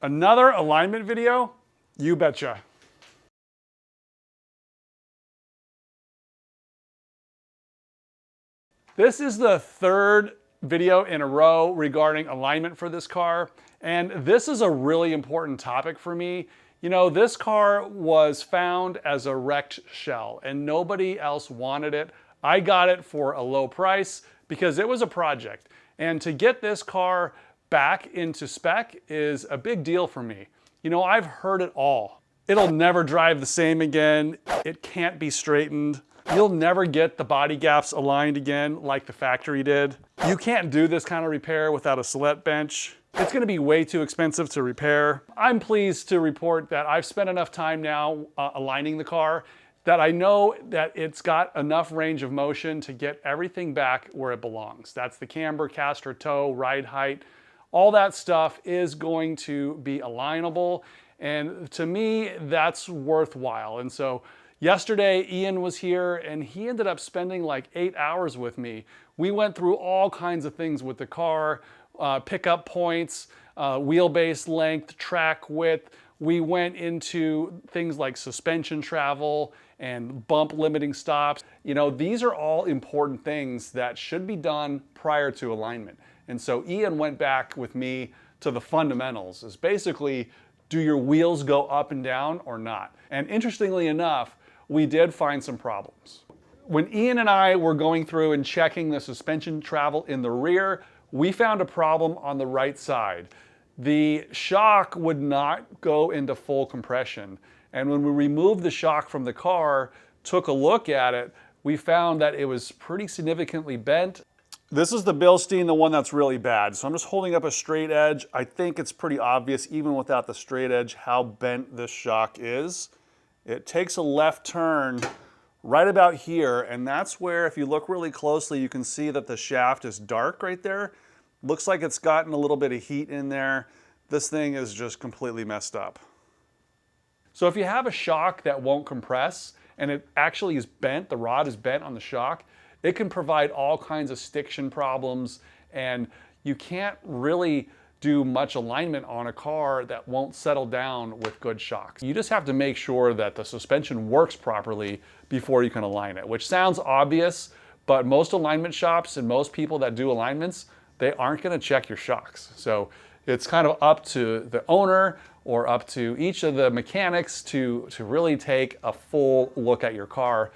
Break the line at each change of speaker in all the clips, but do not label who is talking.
Another alignment video? You betcha. This is the third video in a row regarding alignment for this car, and this is a really important topic for me. You know, this car was found as a wrecked shell and nobody else wanted it. I got it for a low price because it was a project. And to get this car back into spec is a big deal for me. You know, I've heard it all. It'll never drive the same again. It can't be straightened. You'll never get the body gaps aligned again like the factory did. You can't do this kind of repair without a Celette bench. It's gonna be way too expensive to repair. I'm pleased to report that I've spent enough time now aligning the car that I know that it's got enough range of motion to get everything back where it belongs. That's the camber, caster, toe, ride height. All that stuff is going to be alignable. And to me, that's worthwhile. And so yesterday, Ian was here and he ended up spending like 8 hours with me. We went through all kinds of things with the car, pickup points, wheelbase length, track width. We went into things like suspension travel and bump limiting stops. You know, these are all important things that should be done prior to alignment. And so Ian went back with me to the fundamentals, is basically, do your wheels go up and down or not? And interestingly enough, we did find some problems. When Ian and I were going through and checking the suspension travel in the rear, we found a problem on the right side. The shock would not go into full compression. And when we removed the shock from the car, took a look at it, we found that it was pretty significantly bent. This is the Bilstein, the one that's really bad. So I'm just holding up a straight edge. I think it's pretty obvious, even without the straight edge, how bent this shock is. It takes a left turn right about here, and that's where, if you look really closely, you can see that the shaft is dark right there. Looks like it's gotten a little bit of heat in there. This thing is just completely messed up. So if you have a shock that won't compress, and it actually is bent, the rod is bent on the shock, it can provide all kinds of stiction problems, and you can't really do much alignment on a car that won't settle down with good shocks. You just have to make sure that the suspension works properly before you can align it, which sounds obvious, but most alignment shops and most people that do alignments, they aren't gonna check your shocks. So it's kind of up to the owner or up to each of the mechanics to really take a full look at your car.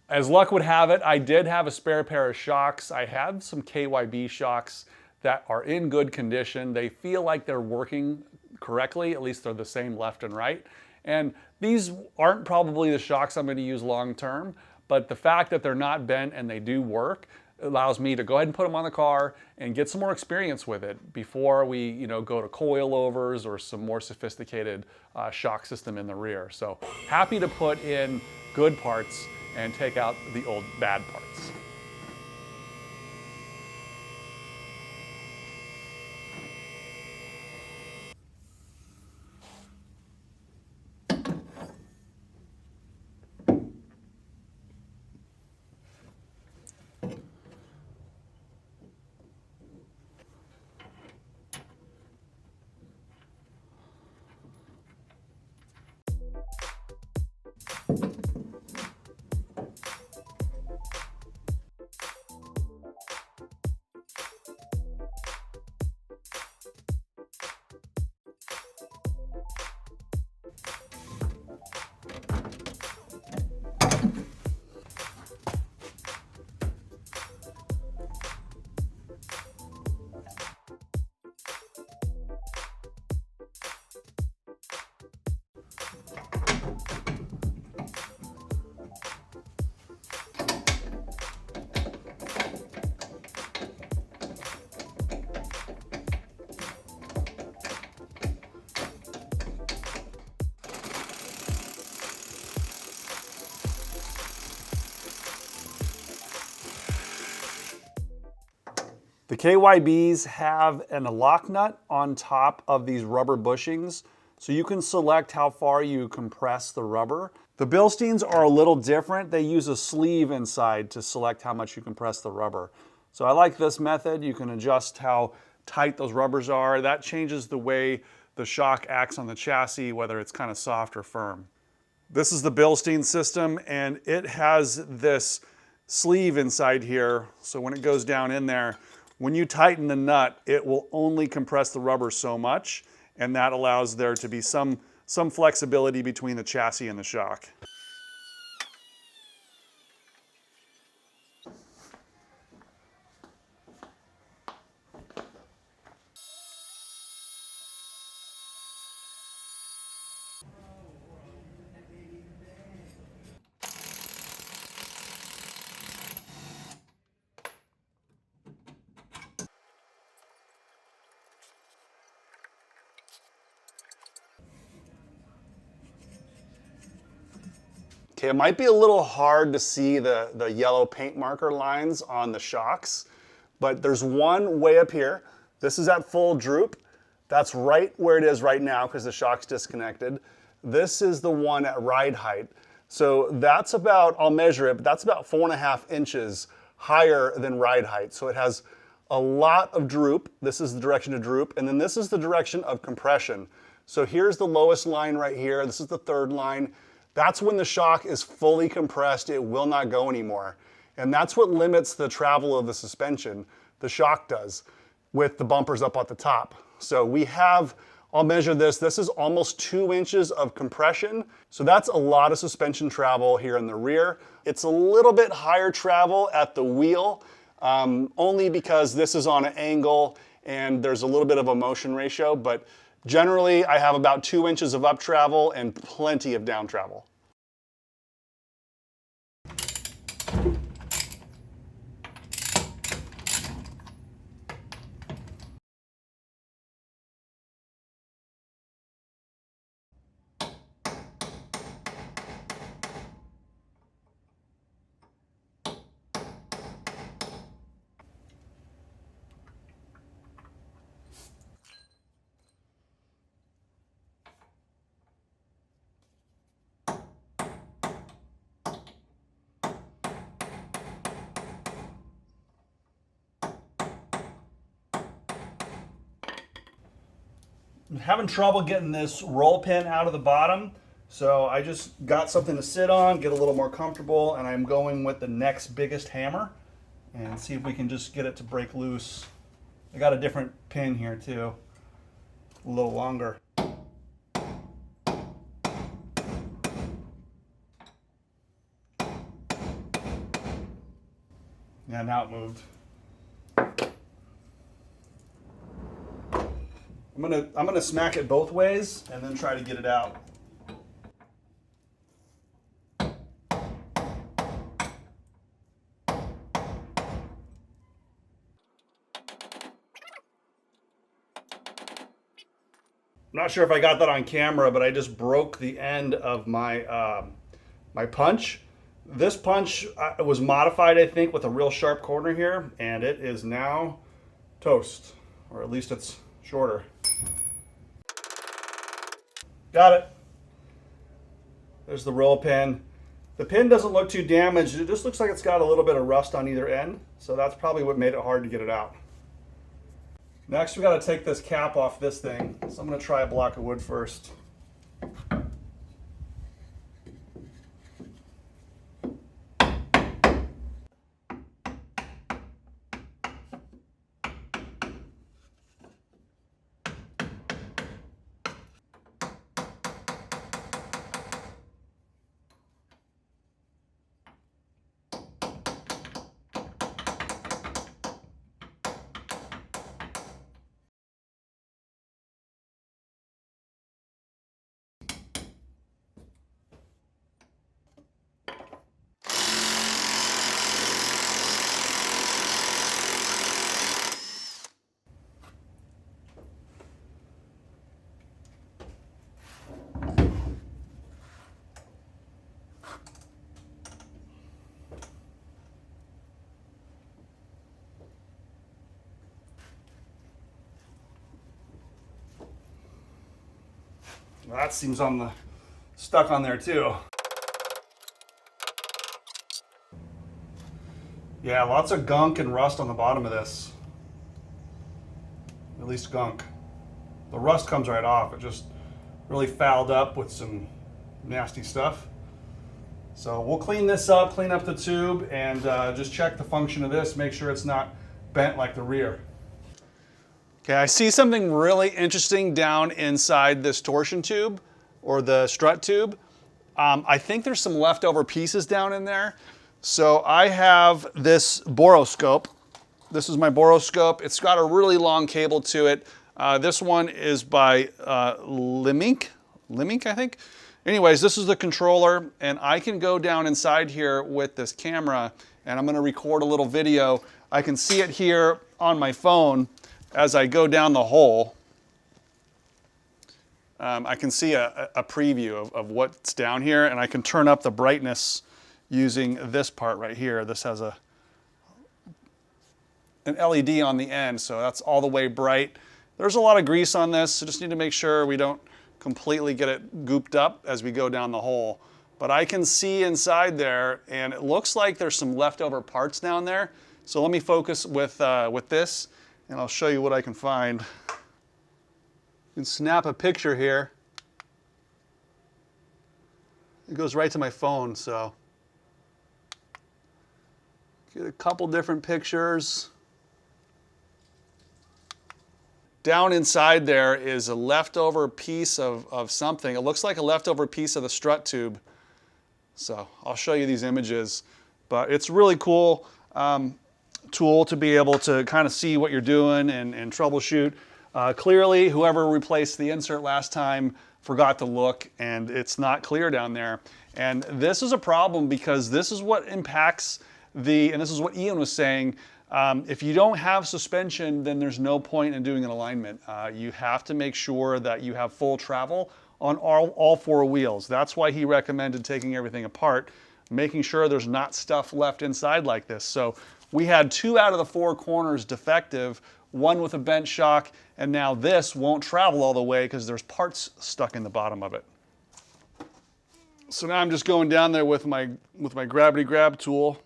As luck would have it, I did have a spare pair of shocks. I have some KYB shocks that are in good condition. They feel like they're working correctly, at least they're the same left and right. And these aren't probably the shocks I'm gonna use long term, but the fact that they're not bent and they do work allows me to go ahead and put them on the car and get some more experience with it before we go to coilovers or some more sophisticated shock system in the rear. So happy to put in good parts and take out the old bad parts. The KYBs have a lock nut on top of these rubber bushings, so you can select how far you compress the rubber. The Bilsteins are a little different. They use a sleeve inside to select how much you compress the rubber. So I like this method. You can adjust how tight those rubbers are. That changes the way the shock acts on the chassis, whether it's kind of soft or firm. This is the Bilstein system, and it has this sleeve inside here. So when it goes down in there, when you tighten the nut, it will only compress the rubber so much, and that allows there to be some flexibility between the chassis and the shock. Okay, it might be a little hard to see the yellow paint marker lines on the shocks, but there's one way up here. This is at full droop. That's right where it is right now because the shock's disconnected. This is the one at ride height. So that's about, I'll measure it, but that's about 4.5 inches higher than ride height. So it has a lot of droop. This is the direction of droop, and then this is the direction of compression. So here's the lowest line right here. This is the third line. That's when the shock is fully compressed. It will not go anymore. And that's what limits the travel of the suspension. The shock does, with the bumpers up at the top. So we have, I'll measure this. This is almost 2 inches of compression. So that's a lot of suspension travel here in the rear. It's a little bit higher travel at the wheel, only because this is on an angle and there's a little bit of a motion ratio, but generally, I have about 2 inches of up travel and plenty of down travel. I'm having trouble getting this roll pin out of the bottom, so I just got something to sit on, get a little more comfortable, and I'm going with the next biggest hammer and see if we can just get it to break loose. I got a different pin here too, a little longer. Yeah, now it moved. I'm gonna smack it both ways and then try to get it out. I'm not sure if I got that on camera, but I just broke the end of my my punch. This punch was modified, I think, with a real sharp corner here, and it is now toast, or at least it's shorter. Got it. There's the roll pin. The pin doesn't look too damaged. It just looks like it's got a little bit of rust on either end, so that's probably what made it hard to get it out. Next, we got to take this cap off this thing. So I'm going to try a block of wood first. Well, that seems stuck on there too. Yeah, lots of gunk and rust on the bottom of this. At least gunk. the rust comes right off. It just really fouled up with some nasty stuff. So we'll clean this up, clean up the tube, and just check the function of this, make sure it's not bent like the rear. Okay, I see something really interesting down inside this torsion tube, or the strut tube. I think there's some leftover pieces down in there. So I have this boroscope. This is my boroscope. It's got a really long cable to it. This one is by Limink, I think. Anyways, this is the controller, and I can go down inside here with this camera, and I'm gonna record a little video. I can see it here on my phone as I go down the hole. I can see a preview of what's down here, and I can turn up the brightness using this part right here. This has an LED on the end, so that's all the way bright. There's a lot of grease on this, so just need to make sure we don't completely get it gooped up as we go down the hole. But I can see inside there, and it looks like there's some leftover parts down there. So let me focus with this, and I'll show you what I can find. You can snap a picture here. It goes right to my phone, so get a couple different pictures. Down inside there is a leftover piece of something. It looks like a leftover piece of the strut tube. So I'll show you these images, but it's really cool tool to be able to kind of see what you're doing and troubleshoot. Clearly, whoever replaced the insert last time forgot to look, and it's not clear down there. And this is a problem because this is what impacts and this is what Ian was saying, if you don't have suspension, then there's no point in doing an alignment. You have to make sure that you have full travel on all four wheels. That's why he recommended taking everything apart, making sure there's not stuff left inside like this. So we had 2 out of the 4 corners defective, 1 with a bent shock, and now this won't travel all the way because there's parts stuck in the bottom of it. So now I'm just going down there with my gravity grab tool,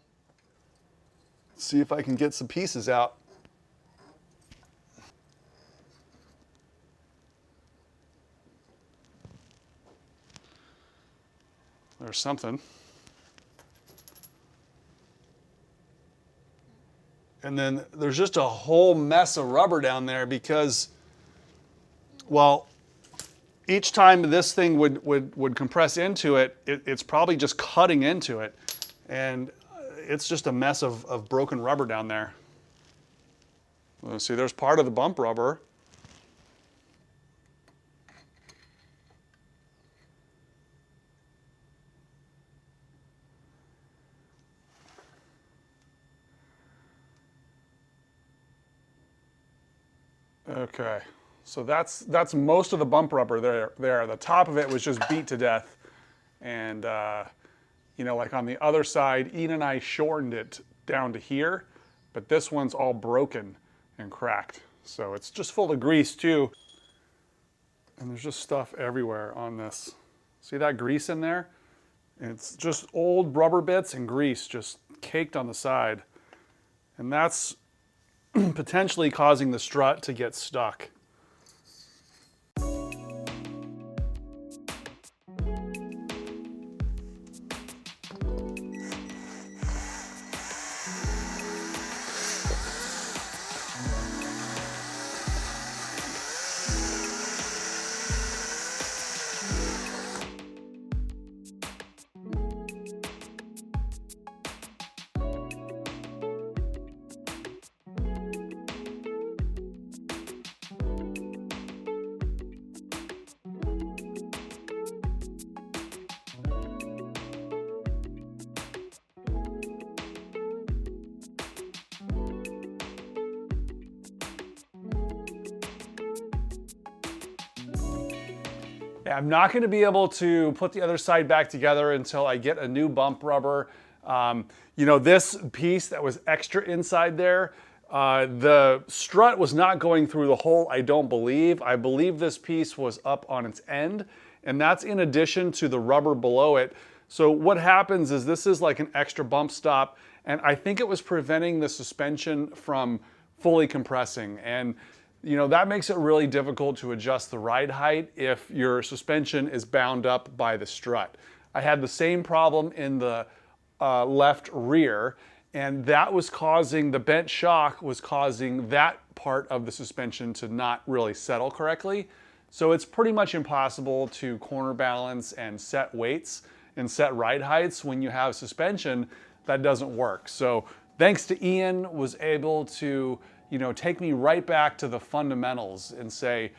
see if I can get some pieces out. There's something. And then there's just a whole mess of rubber down there because, well, each time this thing would compress into it, it's probably just cutting into it. And it's just a mess of broken rubber down there. Let's see, there's part of the bump rubber. Okay, so that's most of the bump rubber there. The top of it was just beat to death. And you know, like on the other side, Ian and I shortened it down to here, but this one's all broken and cracked. So it's just full of grease too. And there's just stuff everywhere on this. See that grease in there? It's just old rubber bits and grease just caked on the side. And that's potentially causing the strut to get stuck. Yeah, I'm not going to be able to put the other side back together until I get a new bump rubber. You know, this piece that was extra inside there, the strut was not going through the hole, I don't believe. I believe this piece was up on its end, and that's in addition to the rubber below it. So what happens is this is like an extra bump stop, and I think it was preventing the suspension from fully compressing. And that makes it really difficult to adjust the ride height if your suspension is bound up by the strut. I had the same problem in the left rear, and that was causing, the bent shock was causing that part of the suspension to not really settle correctly. So it's pretty much impossible to corner balance and set weights and set ride heights when you have suspension that doesn't work. So thanks to Ian, was able to take me right back to the fundamentals and say,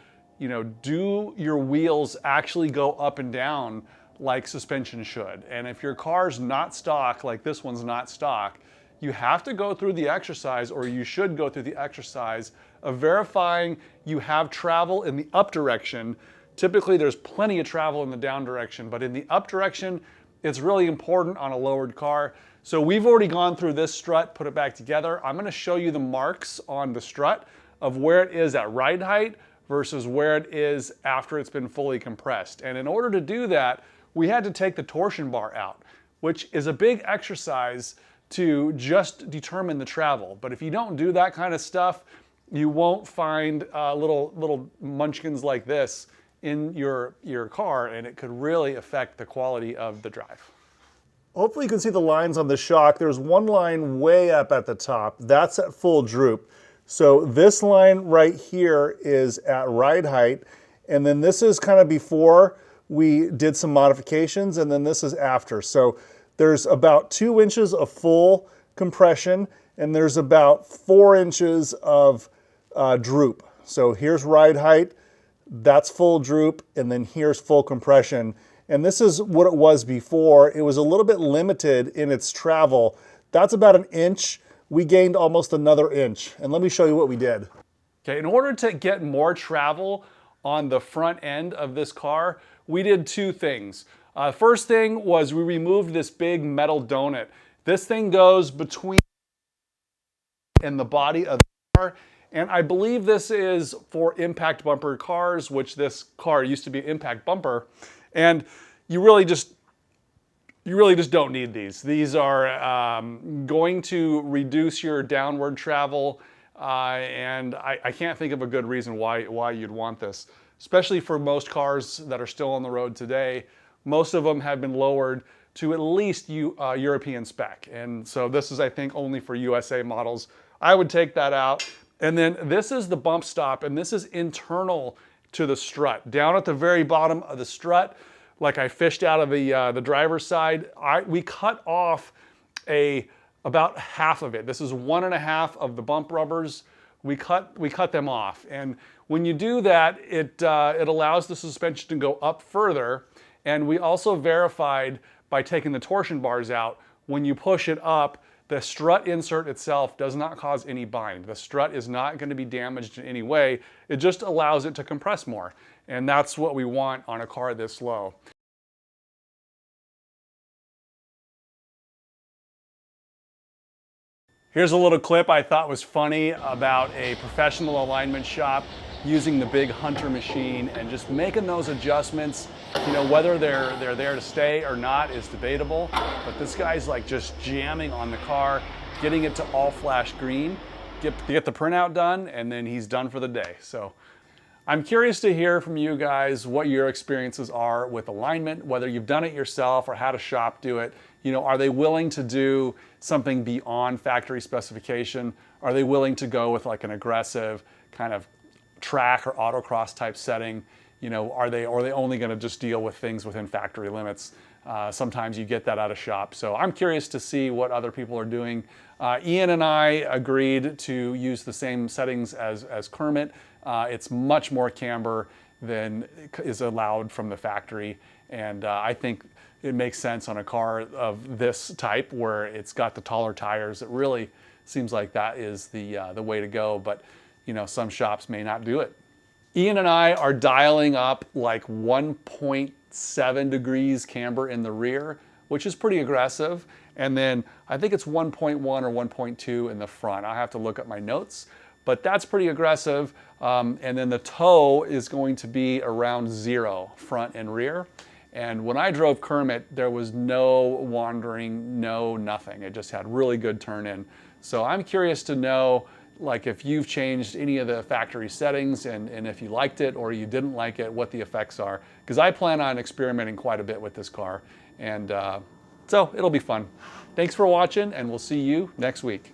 do your wheels actually go up and down like suspension should? And if your car's not stock, like this one's not stock, you have to go through the exercise, or you should go through the exercise of verifying you have travel in the up direction. Typically there's plenty of travel in the down direction, but in the up direction, it's really important on a lowered car. So we've already gone through this strut, put it back together. I'm gonna show you the marks on the strut of where it is at ride height versus where it is after it's been fully compressed. And in order to do that, we had to take the torsion bar out, which is a big exercise to just determine the travel. But if you don't do that kind of stuff, you won't find little munchkins like this in your car, and it could really affect the quality of the drive.
Hopefully you can see the lines on the shock. There's one line way up at the top. That's at full droop. So this line right here is at ride height, and then this is kind of before we did some modifications, and then this is after. So there's about 2 inches of full compression, and there's about 4 inches of droop. So here's ride height, that's full droop, and then here's full compression. And this is what it was before. It was a little bit limited in its travel. That's about 1 inch. We gained almost another inch. And let me show you what we did.
Okay, in order to get more travel on the front end of this car, we did 2 things. First thing was we removed this big metal donut. This thing goes between and the body of the car, and I believe this is for impact bumper cars, which this car used to be an impact bumper, and you really just don't need these. These are going to reduce your downward travel, and I can't think of a good reason why you'd want this, especially for most cars that are still on the road today. Most of them have been lowered to at least European spec. And so this is, I think, only for USA models. I would take that out. And then this is the bump stop, and this is internal to the strut. Down at the very bottom of the strut, like I fished out of the driver's side, we cut off about half of it. This is 1.5 of the bump rubbers. We cut them off. And when you do that, it allows the suspension to go up further. And we also verified by taking the torsion bars out, when you push it up, the strut insert itself does not cause any bind. The strut is not going to be damaged in any way. It just allows it to compress more. And that's what we want on a car this low. Here's a little clip I thought was funny about a professional alignment shop using the big Hunter machine and just making those adjustments. Whether they're there to stay or not is debatable, but this guy's like just jamming on the car, getting it to all flash green, get the printout done, and then he's done for the day. So I'm curious to hear from you guys what your experiences are with alignment, whether you've done it yourself or had a shop do it. Are they willing to do something beyond factory specification? Are they willing to go with like an aggressive kind of track or autocross type setting? Are they only going to just deal with things within factory limits? Sometimes you get that out of shop. So I'm curious to see what other people are doing. Ian and I agreed to use the same settings as Kermit. It's much more camber than is allowed from the factory. And I think it makes sense on a car of this type where it's got the taller tires. It really seems like that is the way to go, but some shops may not do it. Ian and I are dialing up like 1.7 degrees camber in the rear, which is pretty aggressive. And then I think it's 1.1 or 1.2 in the front. I'll have to look at my notes, but that's pretty aggressive. And then the toe is going to be around 0, front and rear. And when I drove Kermit, there was no wandering, no nothing. It just had really good turn in. So I'm curious to know, like if you've changed any of the factory settings and if you liked it or you didn't like it, what the effects are. Because I plan on experimenting quite a bit with this car. And so it'll be fun. Thanks for watching, and we'll see you next week.